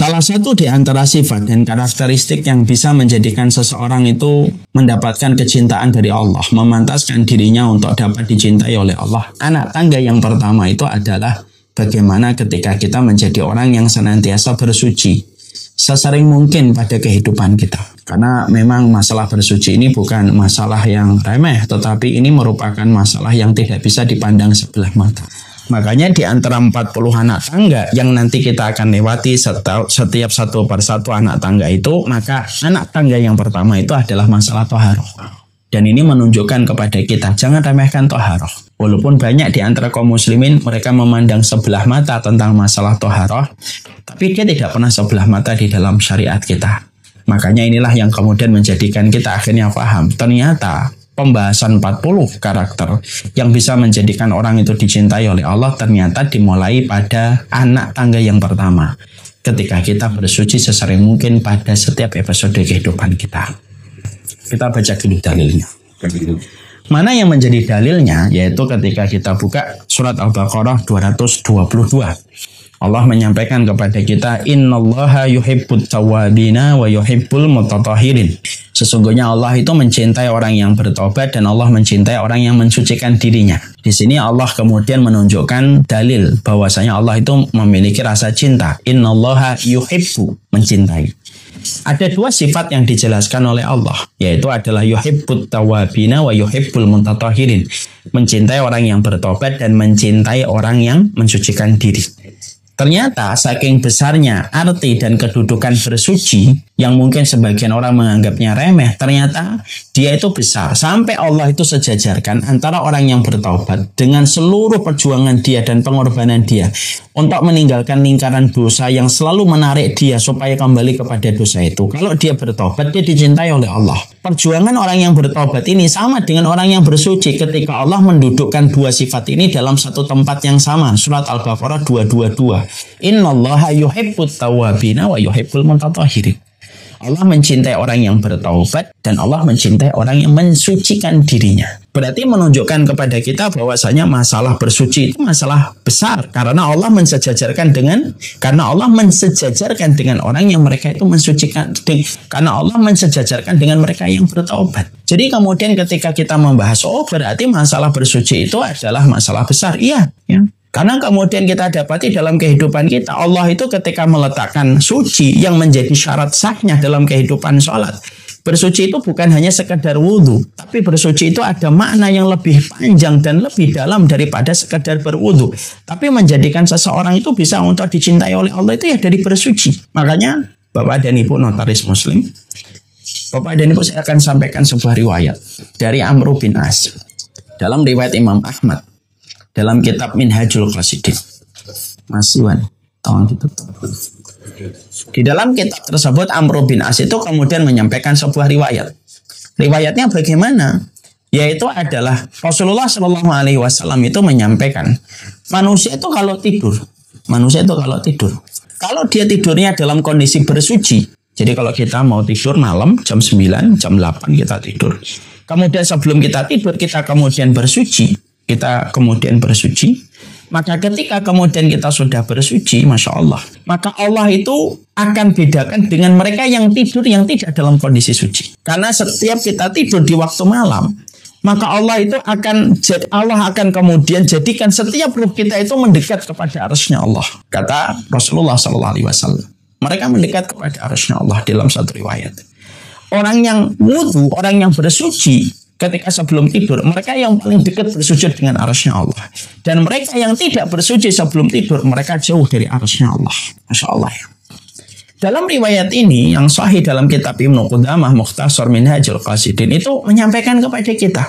Salah satu di antara sifat dan karakteristik yang bisa menjadikan seseorang itu mendapatkan kecintaan dari Allah, memantaskan dirinya untuk dapat dicintai oleh Allah. Anak tangga yang pertama itu adalah bagaimana ketika kita menjadi orang yang senantiasa bersuci sesering mungkin pada kehidupan kita. Karena memang masalah bersuci ini bukan masalah yang remeh, tetapi ini merupakan masalah yang tidak bisa dipandang sebelah mata. Makanya di antara 40 anak tangga yang nanti kita akan lewati setiap satu persatu anak tangga itu, maka anak tangga yang pertama itu adalah masalah toharoh. Dan ini menunjukkan kepada kita, jangan remehkan toharoh. Walaupun banyak di antara kaum muslimin mereka memandang sebelah mata tentang masalah toharoh, tapi dia tidak pernah sebelah mata di dalam syariat kita. Makanya inilah yang kemudian menjadikan kita akhirnya paham. Ternyata pembahasan 40 karakter yang bisa menjadikan orang itu dicintai oleh Allah ternyata dimulai pada anak tangga yang pertama. Ketika kita bersuci sesering mungkin pada setiap episode kehidupan kita. Kita baca dulu dalilnya. Mana yang menjadi dalilnya? Yaitu ketika kita buka surat Al-Baqarah 222. Allah menyampaikan kepada kita, Innallaha yuhibbut tawwabina wa yuhibbul mutatahhirin. Sesungguhnya Allah itu mencintai orang yang bertobat dan Allah mencintai orang yang mensucikan dirinya. Di sini Allah kemudian menunjukkan dalil bahwasanya Allah itu memiliki rasa cinta. Innallaha yuhibbu, mencintai. Ada dua sifat yang dijelaskan oleh Allah, yaitu adalah yuhibbut tawwabina wa yuhibbul mutatahhirin. Mencintai orang yang bertobat dan mencintai orang yang mensucikan diri. Ternyata saking besarnya arti dan kedudukan bersuci yang mungkin sebagian orang menganggapnya remeh, ternyata dia itu besar. Sampai Allah itu sejajarkan antara orang yang bertaubat dengan seluruh perjuangan dia dan pengorbanan dia untuk meninggalkan lingkaran dosa yang selalu menarik dia supaya kembali kepada dosa itu. Kalau dia bertaubat, dia dicintai oleh Allah. Perjuangan orang yang bertaubat ini sama dengan orang yang bersuci ketika Allah mendudukkan dua sifat ini dalam satu tempat yang sama. Surat Al-Baqarah 222. Innallaha yuhibbut tawwabina wa yuhibbul mutatahhirin. Allah mencintai orang yang bertaubat dan Allah mencintai orang yang mensucikan dirinya. Berarti menunjukkan kepada kita bahwasanya masalah bersuci itu masalah besar karena Allah mensejajarkan dengan orang yang mereka itu mensucikan, karena Allah mensejajarkan dengan mereka yang bertaubat. Jadi kemudian ketika kita membahas berarti masalah bersuci itu adalah masalah besar. Iya, ya. Karena kemudian kita dapati dalam kehidupan kita, Allah itu ketika meletakkan suci yang menjadi syarat sahnya dalam kehidupan sholat. Bersuci itu bukan hanya sekedar wudhu, tapi bersuci itu ada makna yang lebih panjang dan lebih dalam daripada sekedar berwudhu. Tapi menjadikan seseorang itu bisa untuk dicintai oleh Allah itu ya dari bersuci. Makanya Bapak dan Ibu notaris muslim, Bapak dan Ibu saya akan sampaikan sebuah riwayat dari Amr bin As. Dalam riwayat Imam Ahmad, dalam kitab Minhajul Qasidin. Mas Iwan, tolong ditutup. Di dalam kitab tersebut Amr bin As itu kemudian menyampaikan sebuah riwayat. Riwayatnya bagaimana? Yaitu adalah Rasulullah SAW itu menyampaikan manusia itu kalau tidur, kalau dia tidurnya dalam kondisi bersuci. Jadi kalau kita mau tidur malam jam 9, jam 8 kita tidur. Kemudian sebelum kita tidur kita kemudian bersuci. Maka ketika kemudian kita sudah bersuci, Masya Allah, maka Allah itu akan bedakan dengan mereka yang tidur yang tidak dalam kondisi suci. Karena setiap kita tidur di waktu malam, maka Allah akan kemudian jadikan setiap ruh kita itu mendekat kepada arsy-Nya Allah. Kata Rasulullah SAW, mereka mendekat kepada arsy-Nya Allah dalam satu riwayat. Orang yang wudu, orang yang bersuci, ketika sebelum tidur, mereka yang paling dekat bersujud dengan arsy-Nya Allah. Dan mereka yang tidak bersuci sebelum tidur, mereka jauh dari arsy-Nya Allah. Masya Allah. Dalam riwayat ini, yang sahih dalam kitab Ibnu Qudamah, Mukhtasar Minhajul Qasidin, itu menyampaikan kepada kita,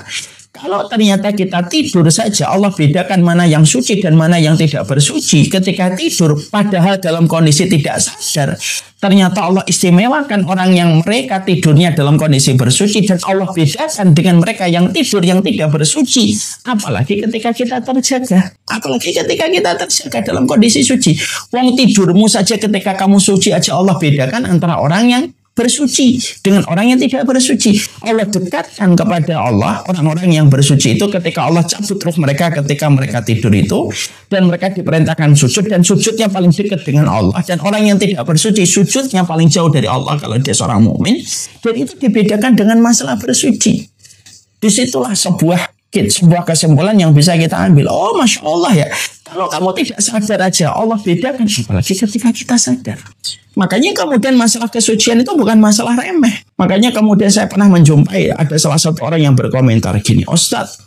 kalau ternyata kita tidur saja, Allah bedakan mana yang suci dan mana yang tidak bersuci. Ketika tidur, padahal dalam kondisi tidak sadar, ternyata Allah istimewakan orang yang mereka tidurnya dalam kondisi bersuci dan Allah bedakan dengan mereka yang tidur yang tidak bersuci. Apalagi ketika kita terjaga. Dalam kondisi suci. Wong tidurmu saja ketika kamu suci aja Allah bedakan antara orang yang bersuci dengan orang yang tidak bersuci. Allah dekatkan kepada Allah orang-orang yang bersuci itu ketika Allah cabut ruh mereka ketika mereka tidur itu, dan mereka diperintahkan sujud, dan sujudnya paling dekat dengan Allah, dan orang yang tidak bersuci sujudnya paling jauh dari Allah kalau dia seorang mukmin. Dan itu dibedakan dengan masalah bersuci. Disitulah sebuah kesimpulan yang bisa kita ambil. Oh, Masya Allah ya, kalau kamu tidak sadar aja Allah bedakan, apalagi ketika kita sadar. Makanya kemudian masalah kesucian itu bukan masalah remeh. Makanya kemudian saya pernah menjumpai ada salah satu orang yang berkomentar gini, Ustadz,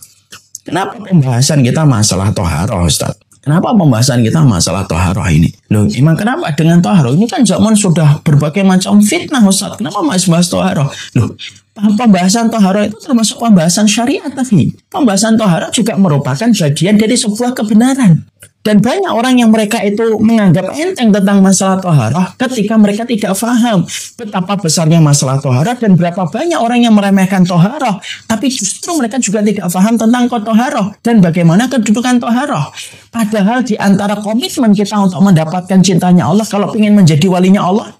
kenapa pembahasan kita masalah toharoh, Ustadz? Kenapa pembahasan kita masalah toharoh ini? Loh, emang kenapa dengan toharoh? Ini kan zaman sudah berbagai macam fitnah, Ustadz. Kenapa masih bahas toharoh? Loh, pembahasan toharoh itu termasuk pembahasan syariat tadi. Pembahasan toharoh juga merupakan bagian dari sebuah kebenaran. Dan banyak orang yang mereka itu menganggap enteng tentang masalah toharoh ketika mereka tidak paham betapa besarnya masalah toharoh dan berapa banyak orang yang meremehkan toharoh. Tapi justru mereka juga tidak paham tentang toharoh dan bagaimana kedudukan toharoh. Padahal di antara komitmen kita untuk mendapatkan cintanya Allah, kalau ingin menjadi walinya Allah,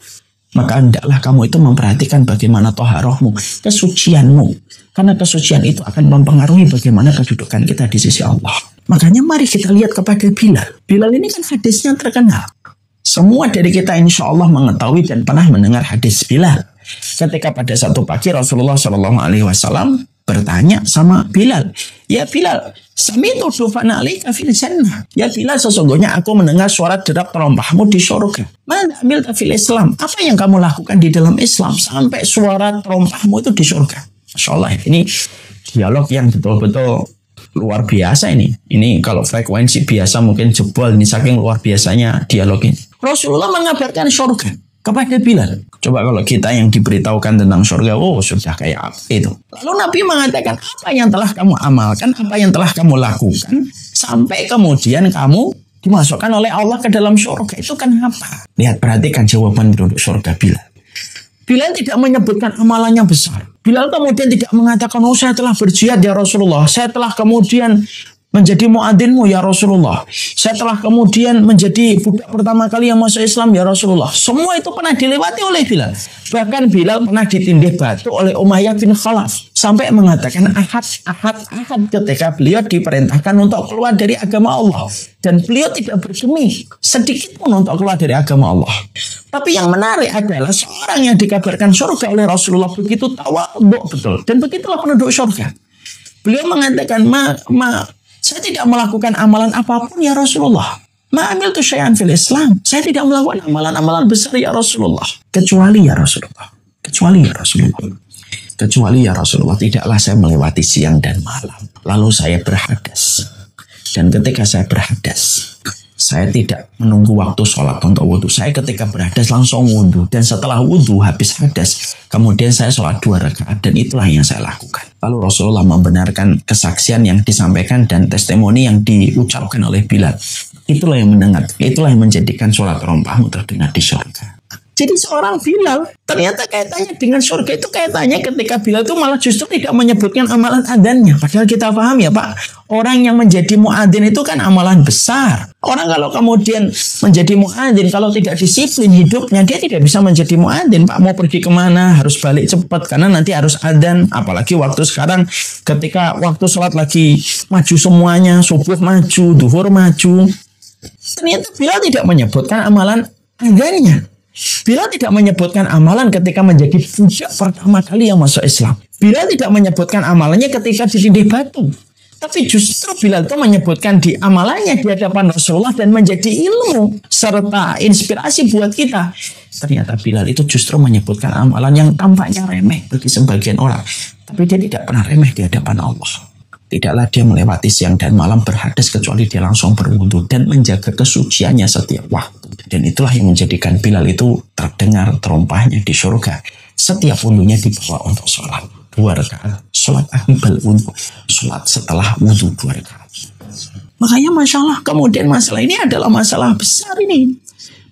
maka hendaklah kamu itu memperhatikan bagaimana toharohmu, kesucianmu. Karena kesucian itu akan mempengaruhi bagaimana kedudukan kita di sisi Allah. Makanya mari kita lihat kepada Bilal. Bilal ini kan hadisnya terkenal. Semua dari kita insya Allah mengetahui dan pernah mendengar hadis Bilal. Ketika pada satu pagi Rasulullah SAW bertanya sama Bilal, ya Bilal, sami'tu dufana alaika fil jannah. Ya Bilal, sesungguhnya aku mendengar suara derap terompahmu di surga. Mana ambil fil Islam? Apa yang kamu lakukan di dalam Islam sampai suara terompahmu itu di surga? Masya Allah, ini dialog yang betul-betul luar biasa ini. Ini kalau frekuensi biasa mungkin jebol, ini saking luar biasanya dialog ini. Rasulullah mengabarkan surga kepada Bilal. Coba kalau kita yang diberitahukan tentang surga, oh sudah kayak apa itu. Lalu Nabi mengatakan, apa yang telah kamu amalkan, apa yang telah kamu lakukan, sampai kemudian kamu dimasukkan oleh Allah ke dalam surga. Itu kan apa? Lihat, perhatikan jawaban penduduk surga Bilal. Bilal tidak menyebutkan amalannya besar. Bilal kemudian tidak mengatakan, oh saya telah berjihad ya Rasulullah, saya telah kemudian menjadi muadzinmu ya Rasulullah, saya telah kemudian menjadi budak pertama kali yang masuk Islam ya Rasulullah. Semua itu pernah dilewati oleh Bilal. Bahkan Bilal pernah ditindih batu oleh Umayyah bin Khalaf sampai mengatakan ahad ketika beliau diperintahkan untuk keluar dari agama Allah, dan beliau tidak bergeming sedikit pun untuk keluar dari agama Allah. Tapi yang menarik adalah seorang yang dikabarkan surga oleh Rasulullah begitu tawadhu betul, dan begitulah penduduk surga. Beliau mengatakan, saya tidak melakukan amalan apapun ya Rasulullah. Ma'amil tu syai'an fil Islam. Saya tidak melakukan amalan-amalan besar ya Rasulullah. Kecuali ya Rasulullah. Kecuali ya Rasulullah, tidaklah saya melewati siang dan malam. Lalu saya berhadas. Dan ketika saya berhadas, saya tidak menunggu waktu sholat untuk wudhu. Saya ketika berhadas langsung wudhu. Dan setelah wudhu habis hadas, kemudian saya sholat 2 rakaat. Dan itulah yang saya lakukan. Lalu Rasulullah membenarkan kesaksian yang disampaikan dan testimoni yang diucapkan oleh Bilal. Itulah yang mendengar. Itulah yang menjadikan sholat terompahmu terdengar di surga. Jadi seorang Bilal ternyata kaitannya dengan surga itu kaitannya ketika Bilal itu malah justru tidak menyebutkan amalan adzannya. Padahal kita paham ya Pak, orang yang menjadi muadzin itu kan amalan besar. Orang kalau kemudian menjadi muadzin, kalau tidak disiplin hidupnya, dia tidak bisa menjadi muadzin. Pak, mau pergi kemana harus balik cepat karena nanti harus adzan. Apalagi waktu sekarang ketika waktu sholat lagi maju semuanya, subuh maju, duhur maju. Ternyata Bilal tidak menyebutkan amalan adzannya. Bilal tidak menyebutkan amalan ketika menjadi budak pertama kali yang masuk Islam. Bilal tidak menyebutkan amalannya ketika ditindih batu. Tapi justru Bilal itu menyebutkan di amalannya di hadapan Rasulullah dan menjadi ilmu serta inspirasi buat kita. Ternyata Bilal itu justru menyebutkan amalan yang tampaknya remeh bagi sebagian orang. Tapi dia tidak pernah remeh di hadapan Allah. Tidaklah dia melewati siang dan malam berhadas kecuali dia langsung berwudu dan menjaga kesuciannya setiap waktu. Dan itulah yang menjadikan Bilal itu terdengar terompahnya di surga. Setiap wudunya dibawa untuk sholat 2 rakaat. Sholat akibal wudu. Sholat setelah wudu 2 rakaat. Makanya Masya Allah, kemudian masalah ini adalah masalah besar ini.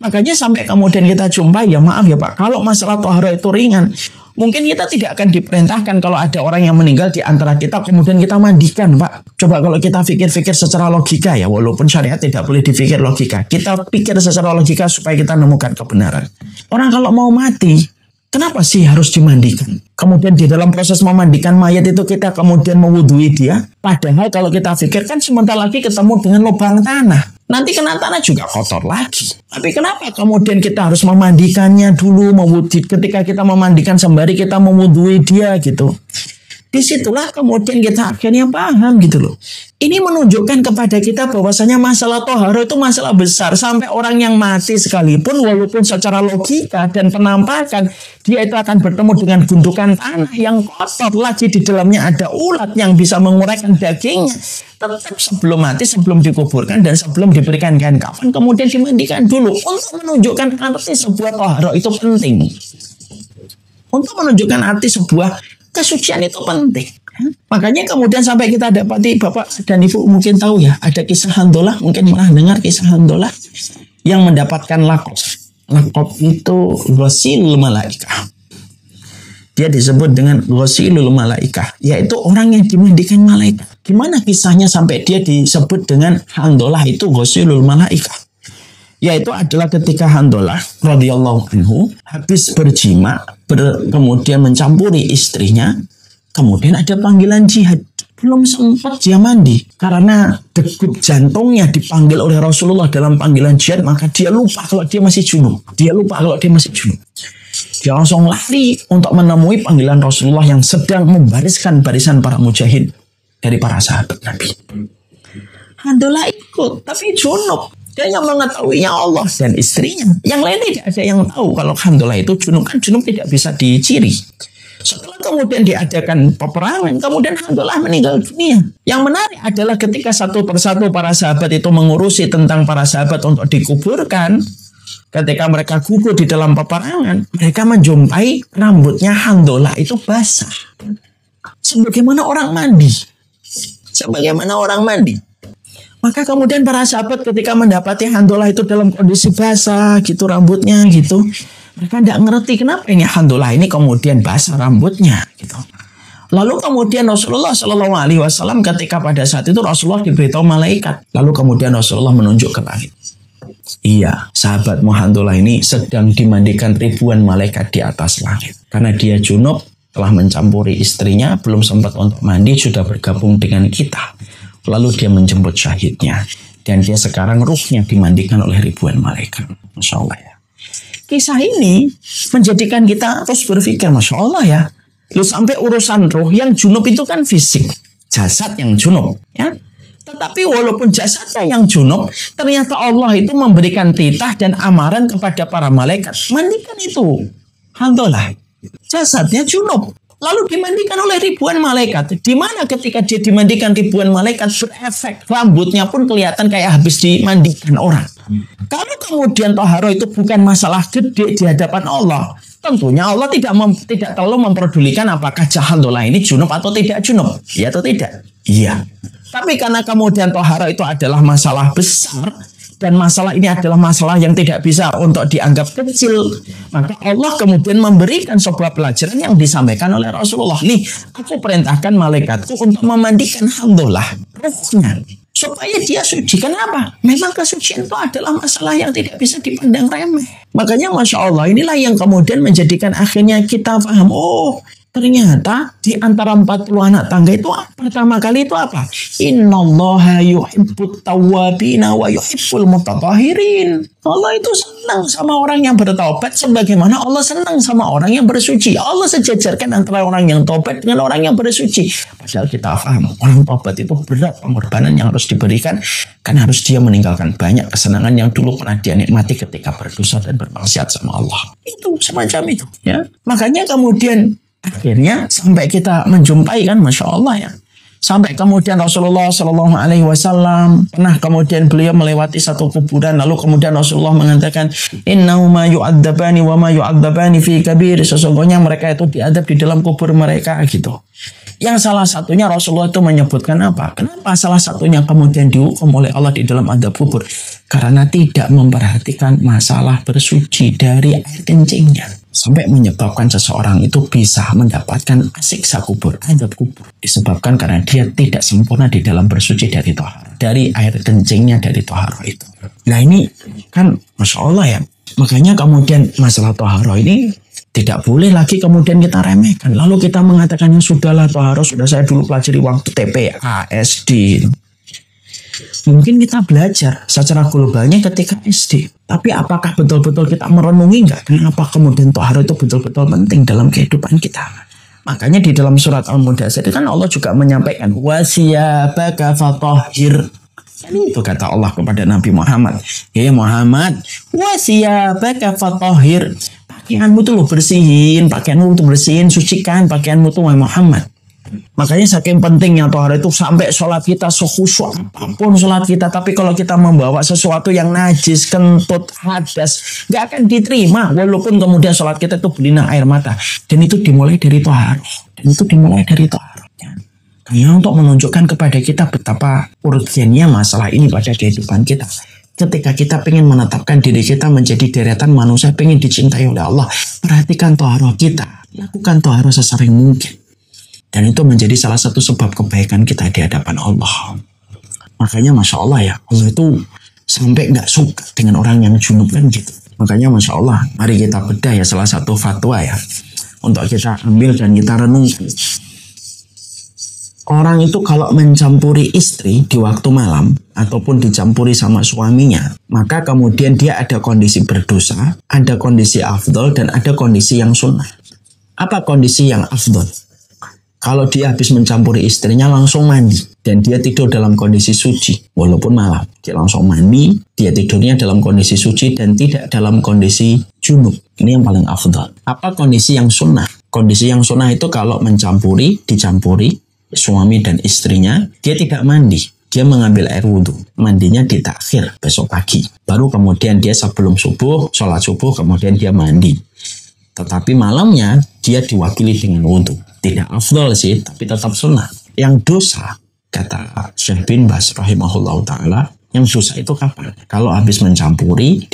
Makanya sampai kemudian kita jumpai, ya maaf ya Pak, kalau masalah tohara itu ringan, mungkin kita tidak akan diperintahkan kalau ada orang yang meninggal di antara kita, kemudian kita mandikan Pak. Coba kalau kita pikir-pikir secara logika ya, walaupun syariat tidak boleh dipikir logika. Kita pikir secara logika supaya kita menemukan kebenaran. Orang kalau mau mati, Kenapa sih harus dimandikan? Kemudian di dalam proses memandikan mayat itu kita kemudian mewudhui dia. Padahal kalau kita pikirkan sebentar lagi ketemu dengan lubang tanah. Nanti kena tanah juga kotor lagi. Tapi kenapa kemudian kita harus memandikannya dulu? Ketika kita memandikan sembari kita mewudhui dia gitu. Disitulah kemudian kita akhirnya paham gitu loh. Ini menunjukkan kepada kita bahwasanya masalah toharo itu masalah besar. Sampai orang yang mati sekalipun walaupun secara logika dan penampakan dia itu akan bertemu dengan gundukan tanah yang kotor lagi. Di dalamnya ada ulat yang bisa menguraikan dagingnya. Tetap sebelum mati, sebelum dikuburkan dan sebelum diberikan kain kafan kemudian dimandikan dulu. Untuk menunjukkan arti sebuah toharo itu penting. Untuk menunjukkan arti sebuah kesucian itu penting. Makanya kemudian sampai kita dapati Bapak dan Ibu mungkin tahu ya, ada kisah Handolah, mungkin pernah dengar kisah Handolah yang mendapatkan lakop. Lakop itu ghasilul malaikah. Dia disebut dengan ghasilul malaikah, yaitu orang yang dimandikan malaikat. Gimana kisahnya sampai dia disebut dengan Handolah itu ghasilul malaikah? Yaitu adalah ketika Handolah radhiyallahu anhu habis berjima, kemudian mencampuri istrinya, kemudian ada panggilan jihad. Belum sempat dia mandi karena degup jantungnya dipanggil oleh Rasulullah dalam panggilan jihad, maka dia lupa kalau dia masih junub. Dia langsung lari untuk menemui panggilan Rasulullah yang sedang membariskan barisan para mujahid dari para sahabat Nabi. Handolah ikut, tapi junub. Dia yang mengetahuinya Allah dan istrinya. Yang lain tidak ada yang tahu kalau Handolah itu junub. Kan junub tidak bisa diciri. Setelah kemudian diadakan peperangan, kemudian Handolah meninggal dunia. Yang menarik adalah ketika satu persatu para sahabat itu mengurusi tentang para sahabat untuk dikuburkan. Ketika mereka gugur di dalam peperangan, mereka menjumpai rambutnya Handolah itu basah. Sebagaimana orang mandi. Maka kemudian para sahabat ketika mendapati Handolah itu dalam kondisi basah gitu rambutnya gitu, mereka tidak ngerti kenapa ini Handolah ini kemudian basah rambutnya gitu. Lalu kemudian Rasulullah Shallallahu Alaihi Wasallam ketika pada saat itu Rasulullah diberitahu malaikat. Lalu kemudian Rasulullah menunjuk ke langit. Iya, sahabatmu Handolah ini sedang dimandikan ribuan malaikat di atas langit. Karena dia junub, telah mencampuri istrinya, belum sempat untuk mandi, sudah bergabung dengan kita. Lalu dia menjemput syahidnya. Dan dia sekarang ruhnya dimandikan oleh ribuan malaikat. Masya Allah ya. Kisah ini menjadikan kita terus berpikir, Masya Allah ya. Lalu sampai urusan ruh yang junub itu kan fisik. Jasad yang junub. Ya. Tetapi walaupun jasadnya yang junub, ternyata Allah itu memberikan titah dan amaran kepada para malaikat. Mandikan itu. Handolah. Jasadnya junub. Lalu dimandikan oleh ribuan malaikat. Di mana ketika dia dimandikan ribuan malaikat berefek. Rambutnya pun kelihatan kayak habis dimandikan orang. Kalau kemudian toharo itu bukan masalah gede di hadapan Allah. Tentunya Allah tidak terlalu memperdulikan apakah Handolah ini junub atau tidak junub. Iya atau tidak? Iya. Tapi karena kemudian toharo itu adalah masalah besar. Dan masalah ini adalah masalah yang tidak bisa untuk dianggap kecil. Maka Allah kemudian memberikan sebuah pelajaran yang disampaikan oleh Rasulullah. Nih, aku perintahkan malaikatku untuk memandikan Handolah ruhnya. Supaya dia suci. Kenapa? Memang kesucian itu adalah masalah yang tidak bisa dipandang remeh. Makanya Masya Allah inilah yang kemudian menjadikan akhirnya kita paham. Oh, ternyata di antara 40 anak tangga itu pertama kali itu apa? Innallaha yuhibbut tawwabina wa yuhibbul mutatahhirin. Allah itu senang sama orang yang bertaubat sebagaimana Allah senang sama orang yang bersuci. Allah sejajarkan antara orang yang taubat dengan orang yang bersuci. Padahal kita paham orang taubat itu berat pengorbanan yang harus diberikan karena harus dia meninggalkan banyak kesenangan yang dulu pernah dia nikmati ketika berdosa dan bermaksiat sama Allah. Itu semacam itu ya. Makanya kemudian akhirnya sampai kita menjumpai kan Masya Allah ya. Sampai kemudian Rasulullah Shallallahu Alaihi Wasallam pernah kemudian beliau melewati satu kuburan. Lalu kemudian Rasulullah mengatakan innahuma yu'adzabani wa ma yu'adzabani fi kabir. Sesungguhnya mereka itu diadab di dalam kubur mereka gitu. Yang salah satunya Rasulullah itu menyebutkan apa? Kenapa salah satunya kemudian dihukum oleh Allah di dalam adab kubur? Karena tidak memperhatikan masalah bersuci dari air kencingnya. Sampai menyebabkan seseorang itu bisa mendapatkan siksa kubur, adab kubur. Disebabkan karena dia tidak sempurna di dalam bersuci dari toharo. Dari air kencingnya dari toharo itu. Nah ini kan Masya Allah ya. Makanya kemudian masalah toharo ini Tidak boleh lagi kemudian kita remehkan. Lalu kita mengatakan yang sudahlah toharoh, sudah saya dulu pelajari waktu TPA, SD. Mungkin kita belajar secara globalnya ketika SD. Tapi apakah betul-betul kita merenungi nggak? Kenapa kemudian toharoh itu betul-betul penting dalam kehidupan kita? Makanya di dalam surat Al-Mudaththir kan Allah juga menyampaikan wasiyabaka fatahhir. Ini itu kata Allah kepada Nabi Muhammad. Ya Muhammad, wasiyabaka fatahhir. Pakaianmu tuh lo bersihin, pakaianmu tuh bersihin, sucikan pakaianmu tuh Muhammad. Makanya saking pentingnya tohara itu sampai sholat kita sekhusyuk apapun sholat kita. Tapi kalau kita membawa sesuatu yang najis, kentut, hadas, gak akan diterima. Walaupun kemudian sholat kita itu berlinang air mata. Dan itu dimulai dari tohara. Hanya untuk menunjukkan kepada kita betapa urgennya masalah ini pada kehidupan kita. Ketika kita ingin menetapkan diri kita menjadi deretan manusia, ingin dicintai oleh Allah, perhatikan toharoh kita. Lakukan toharoh sesering mungkin. Dan itu menjadi salah satu sebab kebaikan kita di hadapan Allah. Makanya Masya Allah ya, Allah itu sampai gak suka dengan orang yang junub kan gitu. Makanya Masya Allah, mari kita bedah ya salah satu fatwa ya. Untuk kita ambil dan kita renungkan. Orang itu kalau mencampuri istri di waktu malam ataupun dicampuri sama suaminya, maka kemudian dia ada kondisi berdosa, ada kondisi afdol, dan ada kondisi yang sunnah. Apa kondisi yang afdol? Kalau dia habis mencampuri istrinya langsung mandi dan dia tidur dalam kondisi suci walaupun malam. Dia langsung mandi, dia tidurnya dalam kondisi suci dan tidak dalam kondisi junub. Ini yang paling afdal. Apa kondisi yang sunnah? Kondisi yang sunnah itu kalau dicampuri suami dan istrinya, dia tidak mandi. Dia mengambil air wudhu. Mandinya ditakhir besok pagi. Baru kemudian dia sebelum subuh, sholat subuh, kemudian dia mandi. Tetapi malamnya dia diwakili dengan wudhu. Tidak afdal sih, tapi tetap sunnah. Yang dosa, kata Syekh bin Baz rahimahullah ta'ala, yang dosa itu kapan? Kalau habis dicampuri,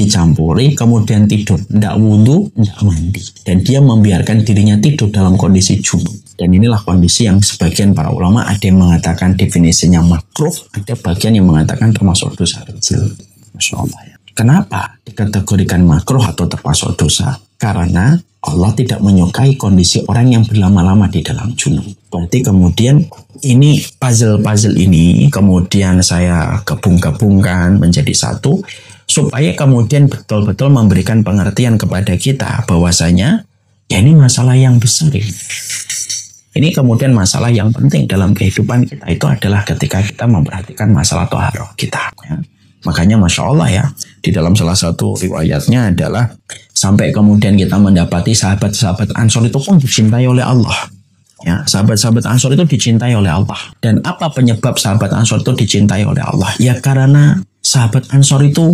kemudian tidur. Tidak wudhu, tidak mandi. Dan dia membiarkan dirinya tidur dalam kondisi junub. Dan inilah kondisi yang sebagian para ulama ada yang mengatakan definisinya makruh, ada bagian yang mengatakan termasuk dosa kecil. Masya Allah ya. Kenapa dikategorikan makruh atau termasuk dosa? Karena Allah tidak menyukai kondisi orang yang berlama-lama di dalam junub. Berarti kemudian ini puzzle ini kemudian saya gabung-gabungkan menjadi satu supaya kemudian betul-betul memberikan pengertian kepada kita bahwasanya ya ini masalah yang besar ini. Ini kemudian masalah yang penting dalam kehidupan kita itu adalah ketika kita memperhatikan masalah toharoh kita. Ya. Makanya Masya Allah ya, di dalam salah satu riwayatnya adalah sampai kemudian kita mendapati sahabat-sahabat Ansor itu pun dicintai oleh Allah. Ya, sahabat-sahabat Ansor itu dicintai oleh Allah. Dan apa penyebab sahabat Ansor itu dicintai oleh Allah? Ya karena sahabat Ansor itu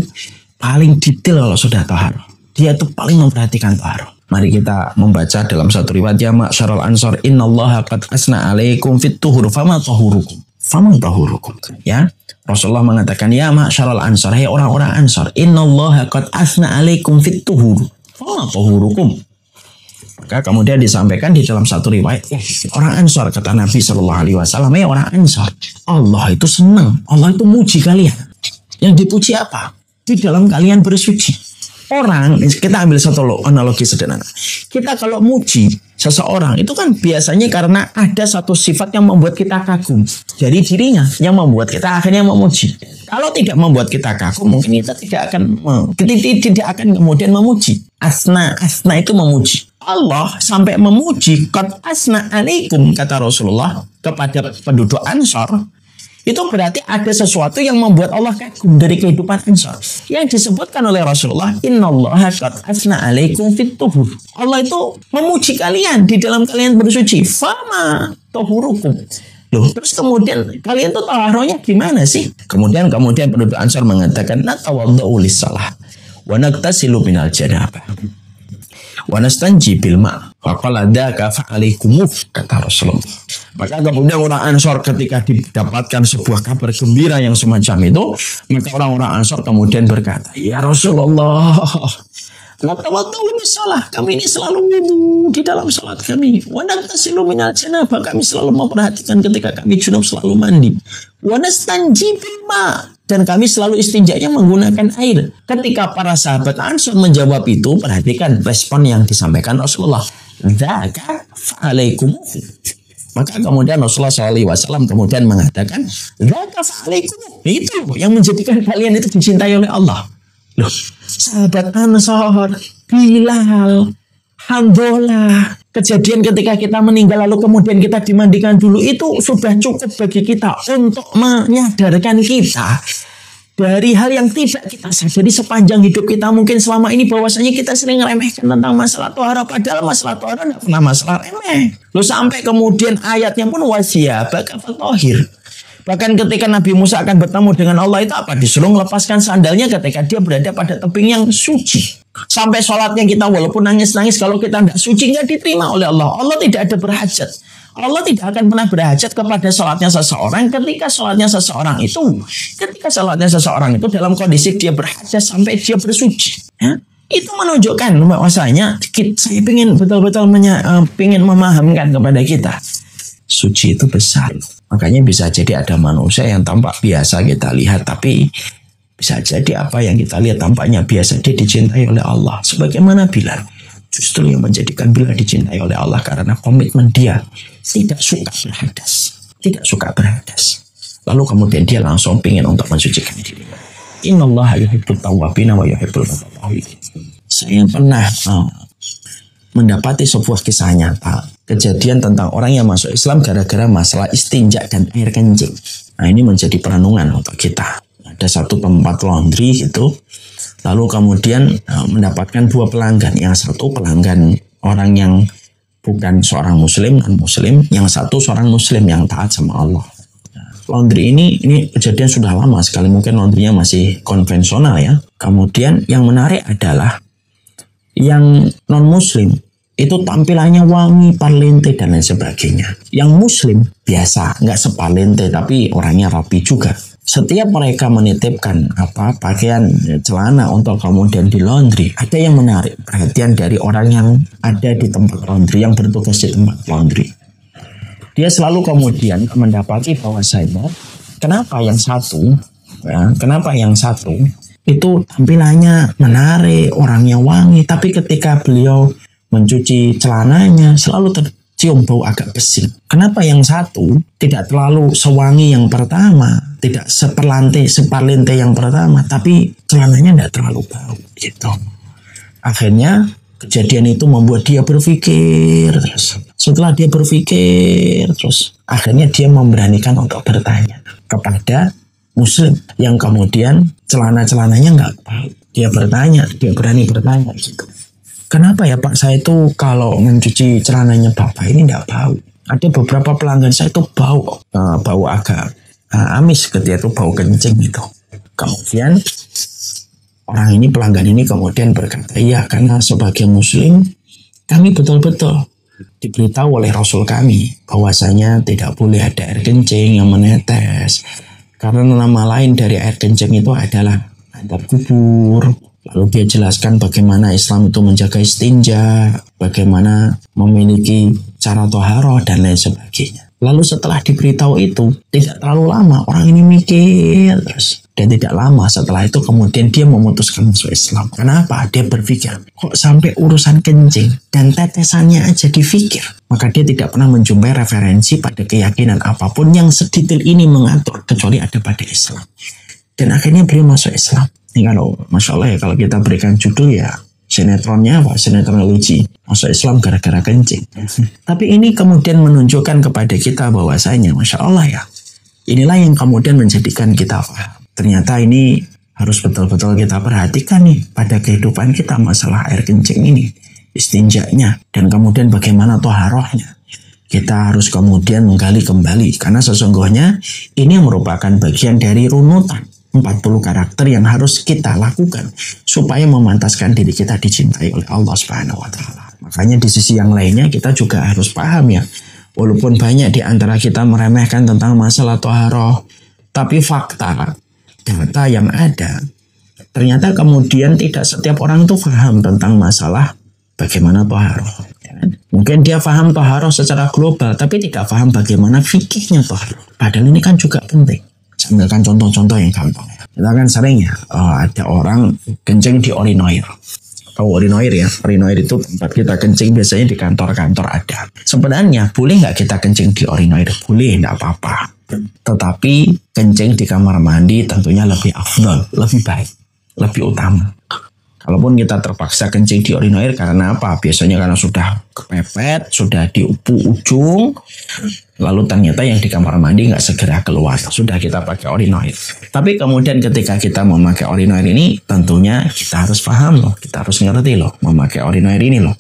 paling detail kalau sudah toharoh. Dia itu paling memperhatikan toharoh. Mari kita membaca dalam satu riwayat ya ma'syarul ansor innallaha qad asna alaikum fit tuhur fama tahurukum. Ya, Rasulullah mengatakan ya ma'syarul ansor, hai orang-orang ansor, innallaha qad asna alaikum fit tuhur fama tahurukum. Maka kemudian disampaikan di dalam satu riwayat orang ansor, kata Nabi SAW, ya orang ansor, Allah itu senang, Allah itu muji kalian. Yang dipuji apa? Di dalam kalian bersuci. Orang, kita ambil satu analogi sederhana. Kita kalau muji seseorang itu kan biasanya karena ada satu sifat yang membuat kita kagum. Jadi dirinya yang membuat kita akhirnya memuji. Kalau tidak membuat kita kagum, mungkin kita tidak akan kemudian memuji. Asna itu memuji. Allah sampai memuji qad asna alaikum, kata Rasulullah kepada penduduk Ansor. Itu berarti ada sesuatu yang membuat Allah kagum dari kehidupan Ansor. Yang disebutkan oleh Rasulullah, innallaha qad asna alaikum fit tuhur. Allah itu memuji kalian di dalam kalian bersuci. Fama tuhurukum. Loh, terus kemudian kalian tuh taharohnya gimana sih? Kemudian penduduk Ansor mengatakan natawaddau lis-shalah wa nagtasilu minal janabah wa nastanji bil ma' faqala dzaka fa'alaikum, kata Rasulullah. Maka kemudian orang Ansor ketika didapatkan sebuah kabar gembira yang semacam itu, maka orang-orang Ansor kemudian berkata, ya Rasulullah, kami ini selalu wudu di dalam salat kami. Wa nagtasilu minal janabah, kami selalu memperhatikan ketika kami junub selalu mandi. Wa nastanji bil ma', Dan kami selalu istinjanya menggunakan air. Ketika para sahabat Ansor menjawab itu, perhatikan respon yang disampaikan Rasulullah. Dzaka fa'alaikum. Maka kemudian Rasulullah SAW kemudian mengatakan, Dzaka fa'alaikum. Itu yang menjadikan kalian itu dicintai oleh Allah. Loh, sahabat Ansor, Bilal, Handolah, kejadian ketika kita meninggal lalu kemudian kita dimandikan dulu, itu sudah cukup bagi kita untuk menyadarkan kita dari hal yang tidak kita sadari sepanjang hidup kita mungkin selama ini, bahwasanya kita sering meremehkan tentang masalah tohara, padahal masalah tohara tidak pernah masalah remeh. Loh, sampai kemudian ayatnya pun wasiyabaka fatahhir. Bahkan ketika Nabi Musa akan bertemu dengan Allah itu apa? Disuruh melepaskan sandalnya ketika dia berada pada tebing yang suci. Sampai sholatnya kita walaupun nangis-nangis, kalau kita tidak suci nggak diterima oleh Allah. Allah tidak ada berhajat. Allah tidak akan pernah berhajat kepada sholatnya seseorang ketika sholatnya seseorang itu dalam kondisi dia berhajat sampai dia bersuci. Ya? Itu menunjukkan bahwasanya saya ingin betul-betul ingin memahamkan kepada kita, suci itu besar. Makanya bisa jadi ada manusia yang tampak biasa kita lihat, tapi bisa jadi apa yang kita lihat tampaknya biasa, dia dicintai oleh Allah. Sebagaimana Bilal, justru yang menjadikan Bilal dicintai oleh Allah karena komitmen dia tidak suka berhadas. Lalu kemudian dia langsung ingin untuk mensucikan diri. Innallaha yuhibbut tawwabina wa yuhibbul mutatahhirin. Saya pernah mendapati sebuah kisah nyata, kejadian tentang orang yang masuk Islam gara-gara masalah istinja dan air kencing. Nah, ini menjadi perenungan untuk kita. Ada satu tempat laundry gitu, lalu kemudian mendapatkan dua pelanggan. Yang satu pelanggan orang yang bukan seorang muslim, non-muslim. Yang satu seorang muslim yang taat sama Allah. Nah, laundry ini kejadian sudah lama sekali, mungkin laundrynya masih konvensional ya. Kemudian yang menarik adalah yang non-muslim itu tampilannya wangi, parlente dan lain sebagainya. Yang muslim biasa, nggak separlente tapi orangnya rapi juga. Setiap mereka menitipkan pakaian celana untuk kemudian di laundry, ada yang menarik perhatian dari orang yang ada di tempat laundry, yang bertugas di tempat laundry. Dia selalu kemudian mendapati bahwasanya kenapa yang satu itu tampilannya menarik, orangnya wangi, tapi ketika beliau mencuci celananya selalu tercium bau agak pesing. Kenapa yang satu tidak terlalu sewangi yang pertama, tidak separlente yang pertama, tapi celananya tidak terlalu bau gitu. Akhirnya kejadian itu membuat dia berpikir terus. Setelah dia berpikir terus, akhirnya dia memberanikan untuk bertanya kepada muslim yang kemudian celananya nggak bau. Dia berani bertanya gitu. Kenapa ya Pak, saya itu kalau mencuci celananya Bapak ini nggak bau? Ada beberapa pelanggan saya itu bau agak amis ketika itu, bau kencing gitu. Kemudian pelanggan ini kemudian berkata, iya, karena sebagai muslim kami betul-betul diberitahu oleh Rasul kami bahwasanya tidak boleh ada air kencing yang menetes. Karena nama lain dari air kencing itu adalah adab kubur. Lalu dia jelaskan bagaimana Islam itu menjaga istinja, bagaimana memiliki cara toharoh dan lain sebagainya. Lalu setelah diberitahu itu, tidak terlalu lama orang ini mikir terus. Dan tidak lama setelah itu kemudian dia memutuskan masuk Islam. Kenapa? Dia berpikir, kok sampai urusan kencing dan tetesannya aja difikir. Maka dia tidak pernah menjumpai referensi pada keyakinan apapun yang sedetail ini mengatur, kecuali ada pada Islam. Dan akhirnya beliau masuk Islam. Ini kalau Masya Allah ya, kalau kita berikan judul ya sinetronnya apa? Sinetron religi. Masuk Islam gara-gara kencing. Tapi ini kemudian menunjukkan kepada kita bahwasanya Masya Allah ya, inilah yang kemudian menjadikan kita paham. Ternyata ini harus betul-betul kita perhatikan nih pada kehidupan kita, masalah air kencing ini, istinjanya, dan kemudian bagaimana toharohnya. Kita harus kemudian menggali kembali, karena sesungguhnya ini merupakan bagian dari runutan 40 karakter yang harus kita lakukan supaya memantaskan diri kita dicintai oleh Allah Subhanahu wa taala. Makanya di sisi yang lainnya kita juga harus paham ya, walaupun banyak di antara kita meremehkan tentang masalah toharoh, tapi fakta data yang ada ternyata kemudian tidak setiap orang itu paham tentang masalah bagaimana toharoh. Mungkin dia paham toharoh secara global, tapi tidak paham bagaimana fikihnya toharoh. Padahal ini kan juga penting. Saya ambilkan contoh-contoh yang gampang. Kita kan sering ya, ada orang kencing di urinoir. Tahu urinoir ya? Urinoir itu tempat kita kencing biasanya di kantor-kantor ada. Sebenarnya boleh nggak kita kencing di urinoir? Boleh, nggak apa-apa. Tetapi kencing di kamar mandi tentunya lebih afdal, lebih baik, lebih utama. Kalaupun kita terpaksa kencing di urinoir karena apa? Biasanya karena sudah kepepet, sudah di ujung, lalu ternyata yang di kamar mandi nggak segera keluar. Sudah kita pakai urinoir. Tapi kemudian ketika kita memakai urinoir ini, tentunya kita harus paham loh, kita harus ngerti loh, memakai urinoir ini loh.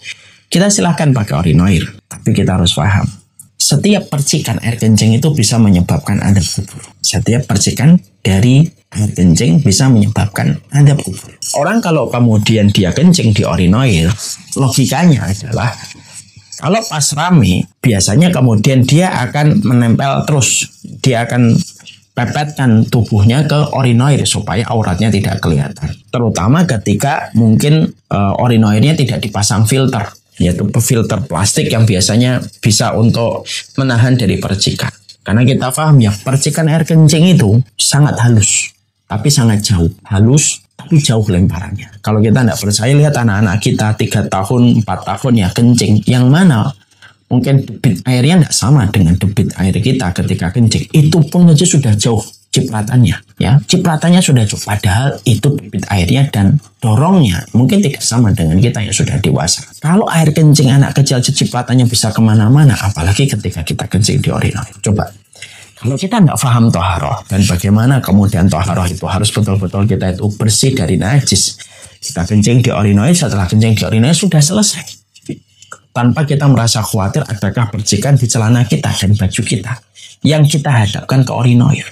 Kita silahkan pakai urinoir, tapi kita harus paham. Setiap percikan air kencing itu bisa menyebabkan azab kubur. Setiap percikan dari air kencing bisa menyebabkan azab kubur. Orang kalau kemudian dia kencing di urinoir, logikanya adalah kalau pas rame, biasanya kemudian dia akan menempel terus. Dia akan pepetkan tubuhnya ke urinoir supaya auratnya tidak kelihatan. Terutama ketika mungkin urinoirnya tidak dipasang filter, yaitu filter plastik yang biasanya bisa untuk menahan dari percikan. Karena kita paham ya, percikan air kencing itu sangat halus, tapi sangat jauh. Halus, tapi jauh lemparannya. Kalau kita tidak percaya, lihat anak-anak kita 3 tahun, 4 tahun ya kencing. Yang mana mungkin debit airnya tidak sama dengan debit air kita ketika kencing. Itu pun aja sudah jauh cipratannya. Ya, cipratannya sudah jauh. Padahal itu debit airnya dan dorongnya mungkin tidak sama dengan kita yang sudah dewasa. Kalau air kencing anak kecil cipratannya bisa kemana-mana, apalagi ketika kita kencing di urinoir. Coba. Kalau kita tidak paham toharoh dan bagaimana kemudian toharoh itu harus betul-betul kita itu bersih dari najis. Kita kencing di urinoir, setelah kencing di urinoir sudah selesai. Tanpa kita merasa khawatir adakah percikan di celana kita dan baju kita yang kita hadapkan ke urinoir.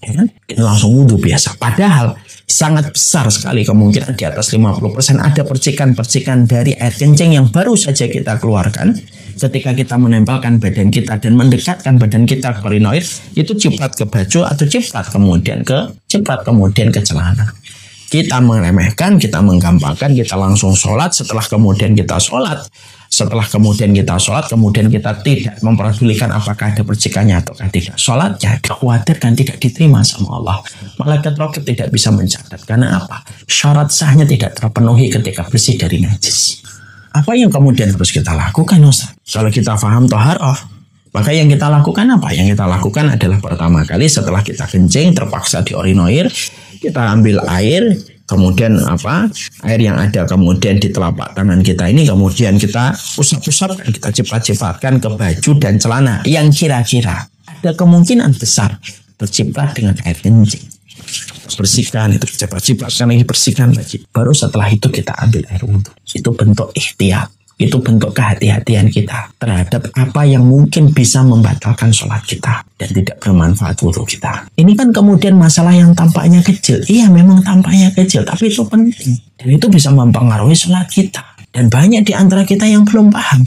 Ya kan? Kita langsung wudhu biasa. Padahal sangat besar sekali kemungkinan di atas 50% ada percikan-percikan dari air kencing yang baru saja kita keluarkan ketika kita menempelkan badan kita dan mendekatkan badan kita ke urinoir, itu ciprat ke baju atau ciprat kemudian ke celana. Kita meremehkan, kita menggampangkan, kita langsung sholat. Setelah kemudian kita sholat, kemudian kita tidak memperdulikan apakah ada percikannya atau tidak. Sholatnya dikhawatirkan tidak diterima sama Allah. Malaikat raqib tidak bisa mencatat. Karena apa? Syarat sahnya tidak terpenuhi ketika bersih dari najis. Apa yang kemudian harus kita lakukan, Ustaz? Kalau kita paham toharoh, maka yang kita lakukan apa? Yang kita lakukan adalah pertama kali setelah kita kencing terpaksa di urinoir, kita ambil air, kemudian air yang ada kemudian di telapak tangan kita ini kemudian kita usap-usapkan, kita ciprat-cipratkan ke baju dan celana yang kira-kira ada kemungkinan besar terciprat dengan air kencing. Bersihkan itu, ciprat-cipratkan lagi, bersihkan lagi. Baru setelah itu kita ambil air wudhu. Itu bentuk ikhtiyat. Itu bentuk kehati-hatian kita terhadap apa yang mungkin bisa membatalkan sholat kita dan tidak bermanfaat wudhu kita. Ini kan kemudian masalah yang tampaknya kecil. Iya, memang tampaknya kecil, tapi itu penting. Dan itu bisa mempengaruhi sholat kita. Dan banyak di antara kita yang belum paham.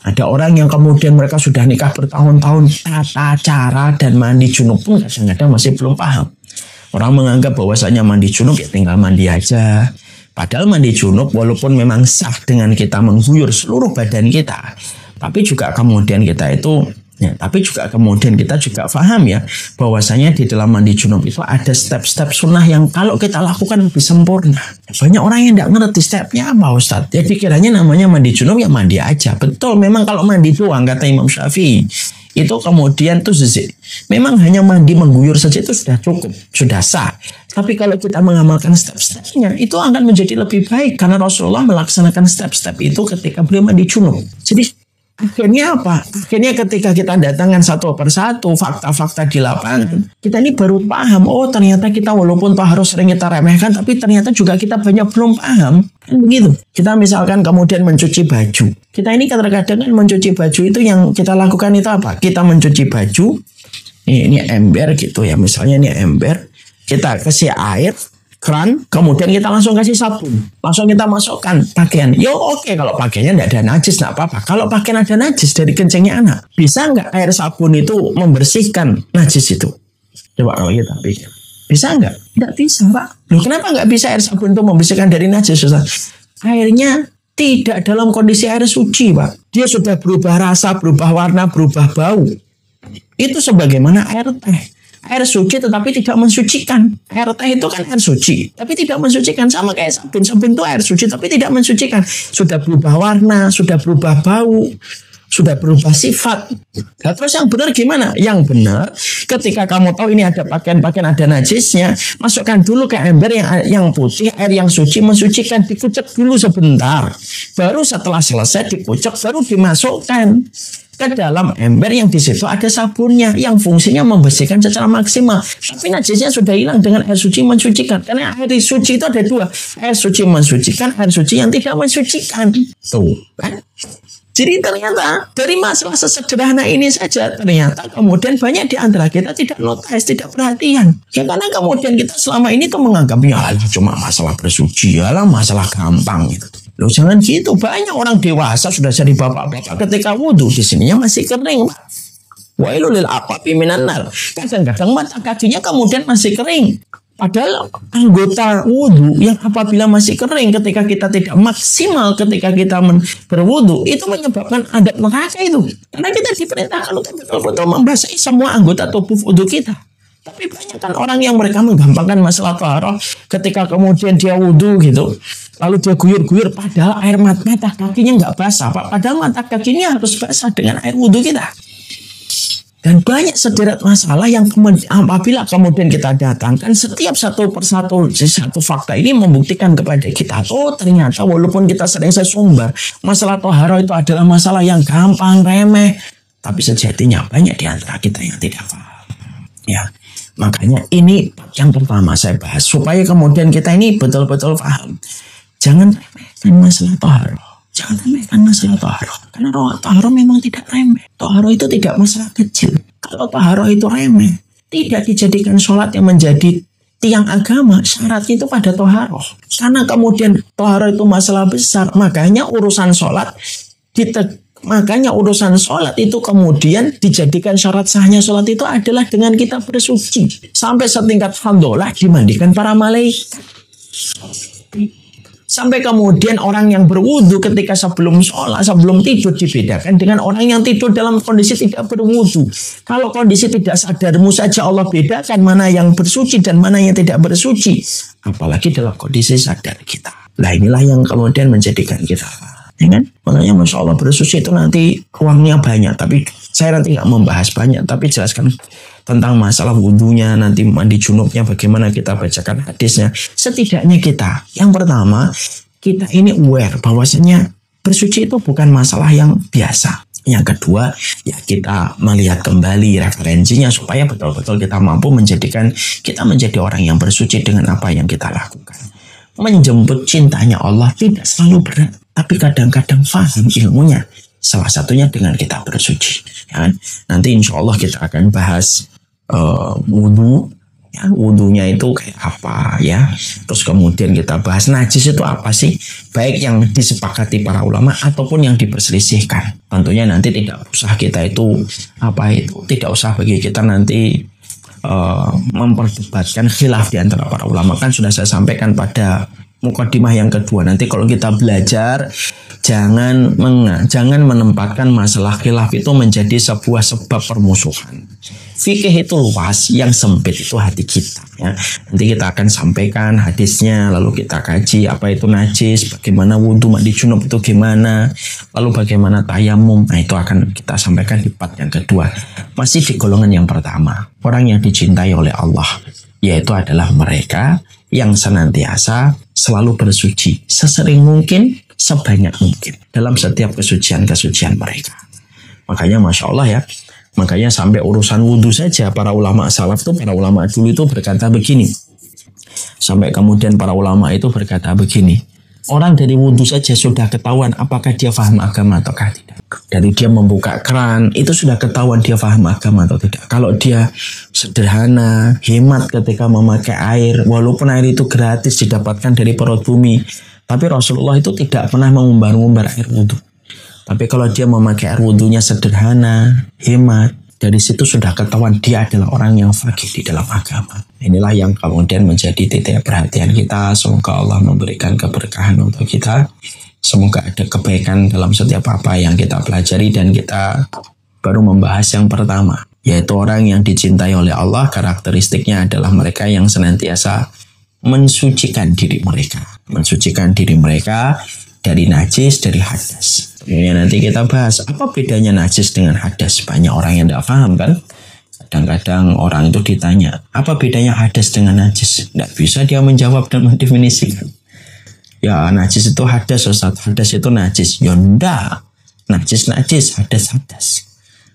Ada orang yang kemudian mereka sudah nikah bertahun-tahun, tata cara dan mandi junub pun kadang-kadang masih belum paham. Orang menganggap bahwasanya mandi junub ya tinggal mandi aja. Padahal mandi junub walaupun memang sah dengan kita mengguyur seluruh badan kita, tapi juga kemudian kita juga paham ya bahwasanya di dalam mandi junub itu ada step-step sunnah yang kalau kita lakukan lebih sempurna. Banyak orang yang tidak ngerti stepnya apa, Ustaz. Ya dikiranya namanya mandi junub ya mandi aja. Betul, memang kalau mandi doang kata Imam Syafi'i itu kemudian tuh memang hanya mandi mengguyur saja itu sudah cukup, sudah sah. Tapi kalau kita mengamalkan step-stepnya itu akan menjadi lebih baik karena Rasulullah melaksanakan step-step itu ketika beliau mandi junub. Jadi akhirnya apa? Akhirnya ketika kita datangkan satu persatu fakta-fakta di lapangan, kita ini baru paham, oh ternyata kita walaupun harus sering kita remehkan, tapi ternyata juga kita banyak belum paham. Kan begitu. Kita misalkan kemudian mencuci baju. Kita ini kadang-kadang mencuci baju itu yang kita lakukan itu apa? Kita mencuci baju, ini ember gitu ya, misalnya ini ember, kita kasih air, keran, kemudian kita langsung kasih sabun, langsung kita masukkan pakaian. Yo oke, kalau pakaiannya tidak ada najis, tidak apa-apa. Kalau pakaian ada najis dari kencingnya anak, bisa nggak air sabun itu membersihkan najis itu? Coba kalau kita pikir, bisa nggak? Tidak bisa, Pak. Loh, kenapa nggak bisa air sabun itu membersihkan dari najis, Ustaz? Airnya tidak dalam kondisi air suci, Pak. Dia sudah berubah rasa, berubah warna, berubah bau. Itu sebagaimana air teh. Air suci tetapi tidak mensucikan. Air teh itu kan air suci, tapi tidak mensucikan. Sama kayak sabun. Sabun itu air suci tapi tidak mensucikan. Sudah berubah warna, sudah berubah bau, sudah berubah sifat. Nah, terus yang benar gimana? Yang benar ketika kamu tahu ini ada pakaian-pakaian ada najisnya, masukkan dulu ke ember yang putih, air yang suci, mensucikan, dikucek dulu sebentar. Baru setelah selesai dikucek baru dimasukkan ke dalam ember yang di situ ada sabunnya yang fungsinya membersihkan secara maksimal. Tapi najisnya sudah hilang dengan air suci mensucikan. Karena air suci itu ada dua, air suci mensucikan, air suci yang tidak mensucikan. Tuh kan? Jadi ternyata dari masalah sesederhana ini saja ternyata kemudian banyak di antara kita tidak notice, tidak perhatian. Ya karena kemudian kita selama ini tuh menganggapnya cuma masalah bersuci, masalah gampang gitu. Loh jangan gitu, banyak orang dewasa sudah jadi bapak-bapak ketika wudhu di sininya masih kering, Pak. Wailul lil aqabi minan nar. Kadang-kadang mata kakinya kemudian masih kering. Padahal anggota wudhu yang apabila masih kering ketika kita tidak maksimal ketika kita berwudhu itu menyebabkan adab neraka itu. Karena kita diperintahkan untuk betul-betul membasahi semua anggota tubuh wudhu kita. Tapi banyak kan orang yang mereka menggampangkan masalah taharah ketika kemudian dia wudhu gitu. Lalu dia guyur-guyur padahal air mata kakinya nggak basah. Padahal mata kakinya harus basah dengan air wudhu kita. Dan banyak sederet masalah yang apabila kemudian kita datangkan setiap satu persatu satu fakta ini membuktikan kepada kita. Oh ternyata walaupun kita sering sesumbar masalah toharo itu adalah masalah yang gampang, remeh. Tapi sejatinya banyak di antara kita yang tidak paham. Ya, makanya ini yang pertama saya bahas. Supaya kemudian kita ini betul-betul paham. Jangan remehkan masalah toharo. Jangan remehkan masalah toharo. Karena toharo memang tidak remeh. Toharo itu tidak masalah kecil. Kalau toharo itu remeh, tidak dijadikan sholat yang menjadi tiang agama. Syaratnya itu pada toharo. Karena kemudian toharo itu masalah besar. Makanya urusan sholat itu kemudian dijadikan syarat sahnya sholat itu adalah dengan kita bersuci. Sampai setingkat hamdalah dimandikan para malaikat. Sampai kemudian orang yang berwudu ketika sebelum sholat, sebelum tidur dibedakan dengan orang yang tidur dalam kondisi tidak berwudu. Kalau kondisi tidak sadarmu saja Allah bedakan mana yang bersuci dan mana yang tidak bersuci. Apalagi dalam kondisi sadar kita. Nah inilah yang kemudian menjadikan kita. Ya kan? Makanya Masya Allah bersuci itu nanti ruangnya banyak. Tapi saya nanti nggak membahas banyak. Tapi jelaskan tentang masalah wudhunya, nanti mandi junubnya, bagaimana kita bacakan hadisnya. Setidaknya kita, yang pertama, kita ini aware bahwasanya bersuci itu bukan masalah yang biasa. Yang kedua, ya kita melihat kembali referensinya supaya betul-betul kita mampu menjadikan kita menjadi orang yang bersuci dengan apa yang kita lakukan. Menjemput cintanya Allah tidak selalu berat, tapi kadang-kadang faham ilmunya. Salah satunya dengan kita bersuci. Ya. Nanti insya Allah kita akan bahas wudhu, ya, wudhunya itu kayak apa ya. Terus kemudian kita bahas najis itu apa sih, baik yang disepakati para ulama ataupun yang diperselisihkan. Tentunya nanti tidak usah kita itu tidak usah bagi kita nanti memperdebatkan khilaf di antara para ulama. Kan sudah saya sampaikan pada mukadimah yang kedua. Nanti kalau kita belajar jangan menempatkan masalah khilaf itu menjadi sebuah sebab permusuhan. Fikih itu luas, yang sempit itu hati kita. Ya. Nanti kita akan sampaikan hadisnya, lalu kita kaji apa itu najis, bagaimana wudhu mandi junub itu gimana, lalu bagaimana tayamum. Nah itu akan kita sampaikan di part yang kedua. Masih di golongan yang pertama, orang yang dicintai oleh Allah, yaitu adalah mereka yang senantiasa selalu bersuci sesering mungkin, sebanyak mungkin dalam setiap kesucian mereka. Makanya Masya Allah ya, makanya sampai urusan wudhu saja para ulama salaf itu, para ulama dulu itu berkata begini. Sampai kemudian para ulama itu berkata begini. Orang dari wudhu saja sudah ketahuan apakah dia faham agama ataukah tidak. Dari dia membuka keran itu sudah ketahuan dia faham agama atau tidak. Kalau dia sederhana, hemat ketika memakai air, walaupun air itu gratis didapatkan dari perut bumi, tapi Rasulullah itu tidak pernah mengumbar-ngumbar air wudhu. Tapi kalau dia memakai air wudhunya sederhana, hemat, dari situ sudah ketahuan dia adalah orang yang faqih di dalam agama. Inilah yang kemudian menjadi titik perhatian kita. Semoga Allah memberikan keberkahan untuk kita. Semoga ada kebaikan dalam setiap apa yang kita pelajari. Dan kita baru membahas yang pertama. Yaitu orang yang dicintai oleh Allah, karakteristiknya adalah mereka yang senantiasa mensucikan diri mereka. Mensucikan diri mereka dari najis, dari hadas. Kemudian nanti kita bahas apa bedanya najis dengan hadas. Banyak orang yang tidak paham kan. Kadang-kadang orang itu ditanya, apa bedanya hadas dengan najis? Tidak bisa dia menjawab dan mendefinisikan. Ya najis itu hadas, Ustaz. Hadas itu najis. Ya enggak. Najis, hadas.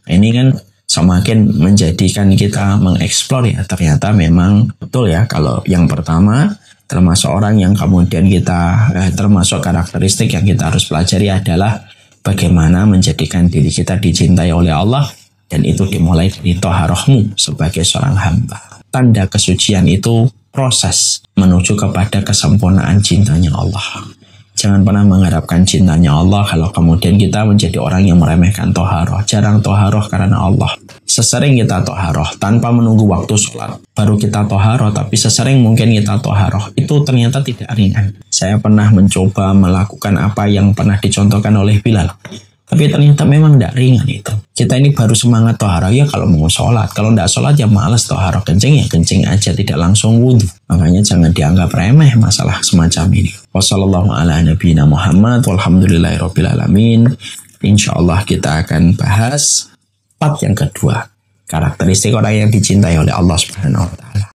Nah, ini kan semakin menjadikan kita mengeksplor ya. Ternyata memang betul ya. Kalau yang pertama, termasuk orang yang kemudian kita, termasuk karakteristik yang kita harus pelajari adalah bagaimana menjadikan diri kita dicintai oleh Allah. Dan itu dimulai dari toharohmu sebagai seorang hamba. Tanda kesucian itu proses menuju kepada kesempurnaan cintanya Allah. Jangan pernah mengharapkan cintanya Allah kalau kemudian kita menjadi orang yang meremehkan toharoh. Jarang toharoh karena Allah. Sesering kita toharoh tanpa menunggu waktu sholat. Baru kita toharoh, tapi sesering mungkin kita toharoh. Itu ternyata tidak ringan. Saya pernah mencoba melakukan apa yang pernah dicontohkan oleh Bilal. Tapi ternyata memang tidak ringan itu. Kita ini baru semangat toharoh ya kalau mau sholat. Kalau tidak sholat ya malas toharoh. Kencing ya kencing aja, tidak langsung wudhu. Makanya jangan dianggap remeh masalah semacam ini. Wassalamualaikum warahmatullahi wabarakatuh. InsyaAllah kita akan bahas part yang kedua. Karakteristik orang yang dicintai oleh Allah Subhanahu wa Ta'ala.